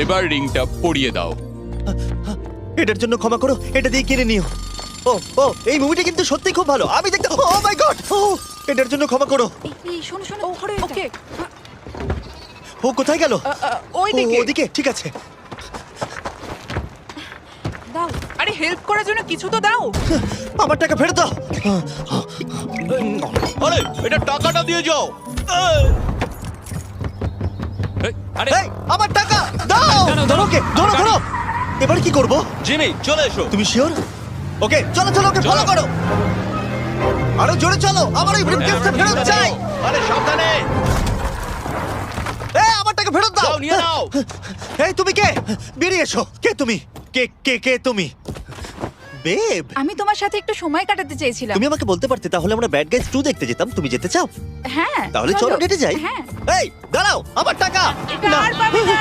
এবার রিংটা পরিয়ে দাও। এটার জন্য ক্ষমা করো, এটা দিয়ে কিনে নিও। ও ও এই মুভিটা কিন্তু সত্যি খুব ভালো, আমি দেখতে। ও মাই গড, ও এটার জন্য ক্ষমা করো। এই শোনো শোনো ওকে ও কোথায় গেল? ওই ও, দিকে ওদিকে, ঠিক আছে। দাও। আরে হেল্প করার জন্য কিছু তো দাও। আমার টাকা ফেরত দাও। আরে এটা টাকাটা দিয়ে যাও। আরে এই, আমার টাকা দাও। ধরো ওকে, ধরো ধরো। এবার কি করব? জিমি চলে এসো। তুমি শিওর? ওকে চলো চলো, ওকে ফলো করো। আরো জোরে চলো, আমার এই ব্রিফকেসটা ফেরত চাই। আরে সাবধানে। এই আমার টাকা ফেরত দাও। যাও নিয়ে নাও। এই তুমি কে? বেরিয়ে এসো। কে তুমি? কে কে কে তুমি? বেব, আমি তোমার সাথে একটু সময় কাটাতে চেয়েছিলাম। তুমি আমাকে বলতে পারতে, তাহলে আমরা ব্যাড গাইজ 2 দেখতে যেতাম। তুমি যেতে চাও? হ্যাঁ তাহলে চলো ডেটে যাই। হ্যাঁ এই দাঁড়াও, আমার টাকা। এটা আর পাবে না।